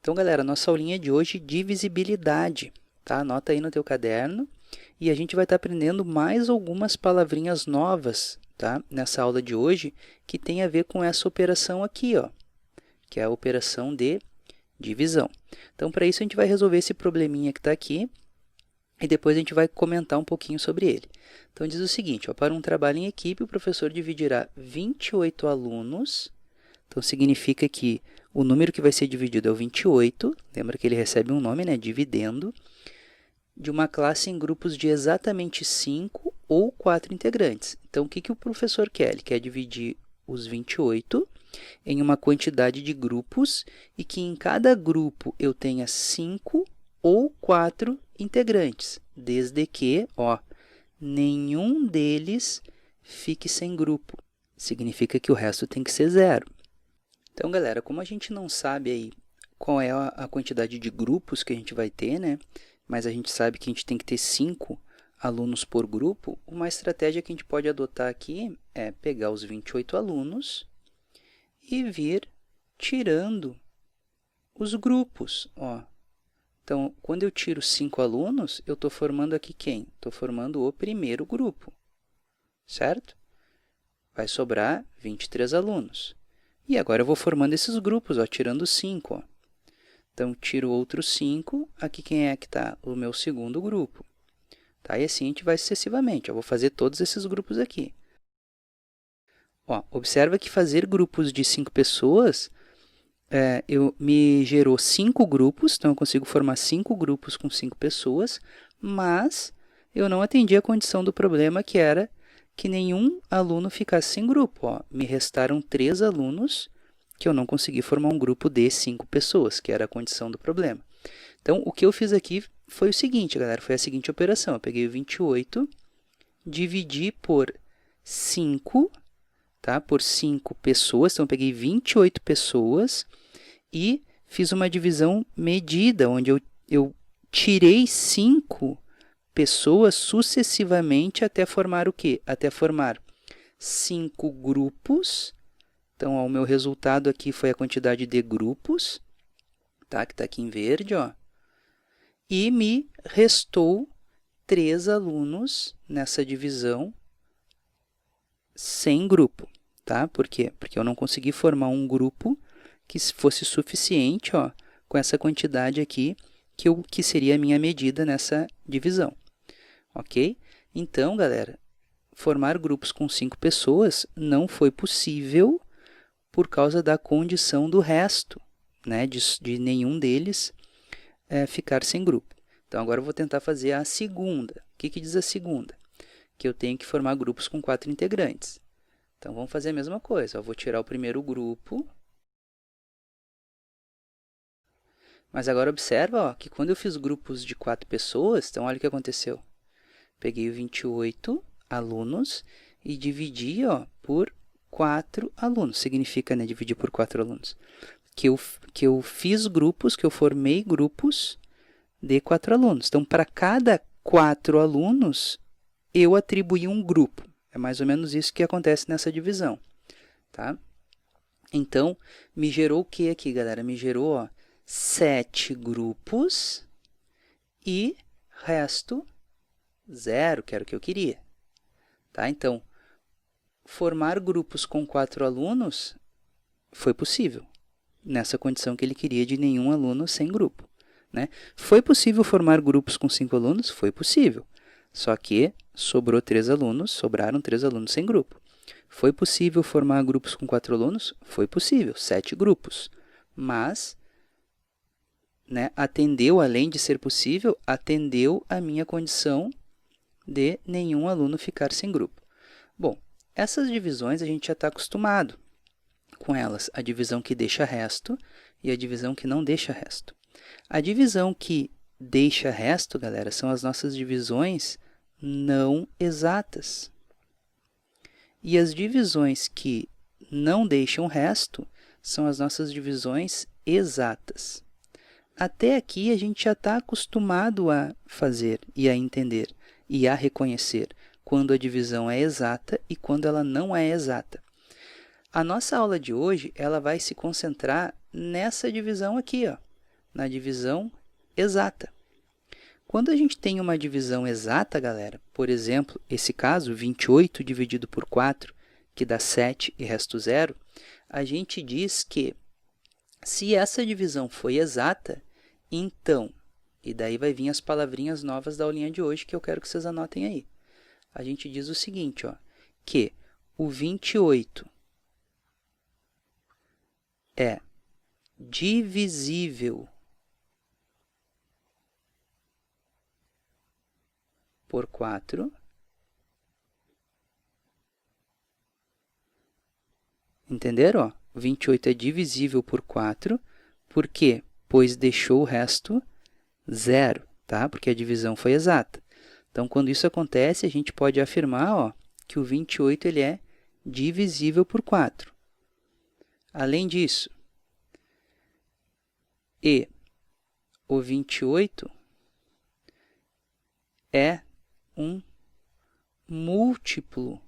Então, galera, nossa aulinha de hoje é divisibilidade, tá? Anota aí no teu caderno e a gente vai estar aprendendo mais algumas palavrinhas novas, tá? Nessa aula de hoje, que tem a ver com essa operação aqui, ó, que é a operação de divisão. Então, para isso, a gente vai resolver esse probleminha que está aqui e depois a gente vai comentar um pouquinho sobre ele. Então, diz o seguinte, ó, para um trabalho em equipe, o professor dividirá 28 alunos. Então, significa que o número que vai ser dividido é o 28. Lembra que ele recebe um nome, né? Dividendo. De uma classe em grupos de exatamente 5 ou 4 integrantes. Então, o que o professor quer? Ele quer dividir os 28 em uma quantidade de grupos e que em cada grupo eu tenha 5 ou 4 integrantes, desde que, ó, nenhum deles fique sem grupo. Significa que o resto tem que ser zero. Então, galera, como a gente não sabe aí qual é a quantidade de grupos que a gente vai ter, né? Mas a gente sabe que a gente tem que ter 5 alunos por grupo, uma estratégia que a gente pode adotar aqui é pegar os 28 alunos e vir tirando os grupos, ó. Então, quando eu tiro 5 alunos, eu estou formando aqui quem? Estou formando o primeiro grupo, certo? Vai sobrar 23 alunos. E agora eu vou formando esses grupos, ó, tirando 5. Ó. Então, tiro outros 5. Aqui quem é que está? O meu segundo grupo. Tá? E assim a gente vai sucessivamente. Eu vou fazer todos esses grupos aqui. Ó, observa que fazer grupos de 5 pessoas me gerou 5 grupos. Então, eu consigo formar 5 grupos com 5 pessoas. Mas eu não atendi a condição do problema, que era que nenhum aluno ficasse sem grupo. Ó. Me restaram 3 alunos que eu não consegui formar um grupo de 5 pessoas, que era a condição do problema. Então, o que eu fiz aqui foi o seguinte, galera, foi a seguinte operação. Eu peguei o 28, dividi por 5, tá? Por 5 pessoas, então eu peguei 28 pessoas e fiz uma divisão medida, onde eu tirei 5 pessoas sucessivamente até formar o quê? Até formar 5 grupos. Então, ó, o meu resultado aqui foi a quantidade de grupos, tá? Que está aqui em verde, ó. E me restou 3 alunos nessa divisão sem grupo, tá? Por quê? Porque eu não consegui formar um grupo que fosse suficiente, ó, com essa quantidade aqui, que seria a minha medida nessa divisão, ok? Então, galera, formar grupos com 5 pessoas não foi possível por causa da condição do resto, né, de nenhum deles ficar sem grupo. Então, agora eu vou tentar fazer a segunda. O que diz a segunda? Que eu tenho que formar grupos com 4 integrantes. Então, vamos fazer a mesma coisa. Eu vou tirar o primeiro grupo. Mas agora observa, ó, que quando eu fiz grupos de 4 pessoas, então olha o que aconteceu. Peguei 28 alunos e dividi, ó, por 4 alunos. Significa, né, dividir por 4 alunos. Que eu fiz grupos, que eu formei grupos de 4 alunos. Então, para cada 4 alunos, eu atribuí um grupo. É mais ou menos isso que acontece nessa divisão, tá? Então, me gerou o que aqui, galera? Me gerou, ó, 7 grupos e resto 0, que era o que eu queria. Tá? Então, formar grupos com 4 alunos foi possível, nessa condição que ele queria de nenhum aluno sem grupo. Né? Foi possível formar grupos com 5 alunos? Foi possível. Só que sobraram 3 alunos sem grupo. Foi possível formar grupos com 4 alunos? Foi possível, 7 grupos. Mas, né, atendeu, além de ser possível, atendeu a minha condição de nenhum aluno ficar sem grupo. Bom, essas divisões a gente já está acostumado com elas. A divisão que deixa resto e a divisão que não deixa resto. A divisão que deixa resto, galera, são as nossas divisões não exatas. E as divisões que não deixam resto são as nossas divisões exatas. Até aqui a gente já está acostumado a fazer e a entender e a reconhecer quando a divisão é exata e quando ela não é exata. A nossa aula de hoje ela vai se concentrar nessa divisão aqui, ó, na divisão exata. Quando a gente tem uma divisão exata, galera, por exemplo, esse caso, 28 dividido por 4, que dá 7 e resto 0, a gente diz que se essa divisão foi exata, então, e daí vai vir as palavrinhas novas da aulinha de hoje que eu quero que vocês anotem aí. A gente diz o seguinte, ó, que o 28 é divisível por 4. Entenderam? Ó, 28 é divisível por 4. Por quê? Pois deixou o resto 0, tá? Porque a divisão foi exata. Então, quando isso acontece, a gente pode afirmar, ó, que o 28 ele é divisível por 4. Além disso, o 28 é um múltiplo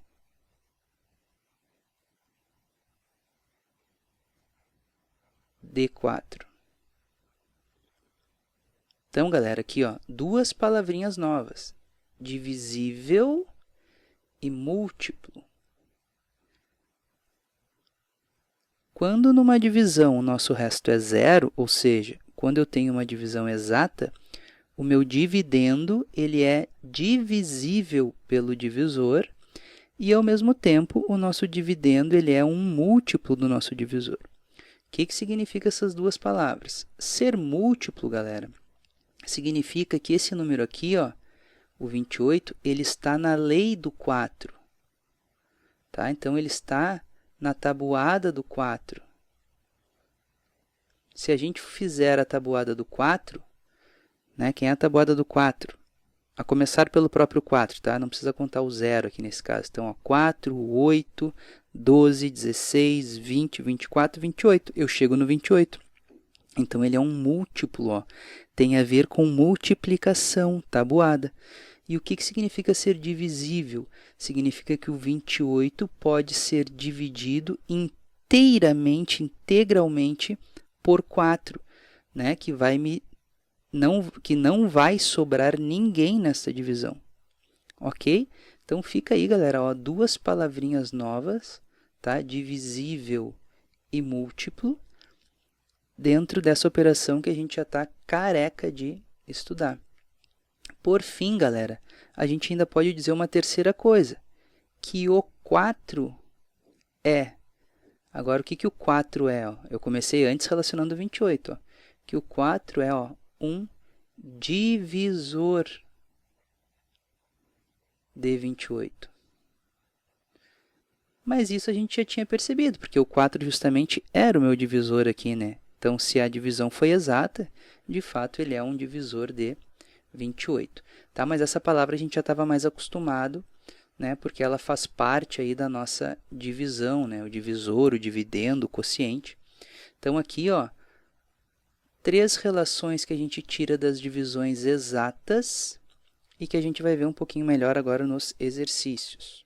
de 4. Então, galera, aqui, ó, duas palavrinhas novas, divisível e múltiplo. Quando numa divisão o nosso resto é 0, ou seja, quando eu tenho uma divisão exata, o meu dividendo ele é divisível pelo divisor e, ao mesmo tempo, o nosso dividendo ele é um múltiplo do nosso divisor. O que significa essas duas palavras? Ser múltiplo, galera, significa que esse número aqui, ó, o 28, ele está na lei do 4. Tá? Então, ele está na tabuada do 4. Se a gente fizer a tabuada do 4, né, quem é a tabuada do 4? A começar pelo próprio 4, tá? Não precisa contar o 0 aqui nesse caso. Então, ó, 4, 8, 12, 16, 20, 24, 28. Eu chego no 28. Então, ele é um múltiplo, ó. Tem a ver com multiplicação, tabuada. E o que significa ser divisível? Significa que o 28 pode ser dividido integralmente por 4, né? Que não vai sobrar ninguém nessa divisão. Ok? Então, fica aí, galera, ó, duas palavrinhas novas, tá? Divisível e múltiplo, dentro dessa operação que a gente já está careca de estudar. Por fim, galera, a gente ainda pode dizer uma terceira coisa, que o 4 é... Agora, o que o 4 é? Ó? Eu comecei antes relacionando o 28. Ó. Que o 4 é, ó, um divisor de 28. Mas isso a gente já tinha percebido, porque o 4 justamente era o meu divisor aqui, né? Então, se a divisão foi exata, de fato, ele é um divisor de 28. Tá? Mas essa palavra a gente já estava mais acostumado, né? Porque ela faz parte aí da nossa divisão, né? O divisor, o dividendo, o quociente. Então, aqui, ó, 3 relações que a gente tira das divisões exatas e que a gente vai ver um pouquinho melhor agora nos exercícios.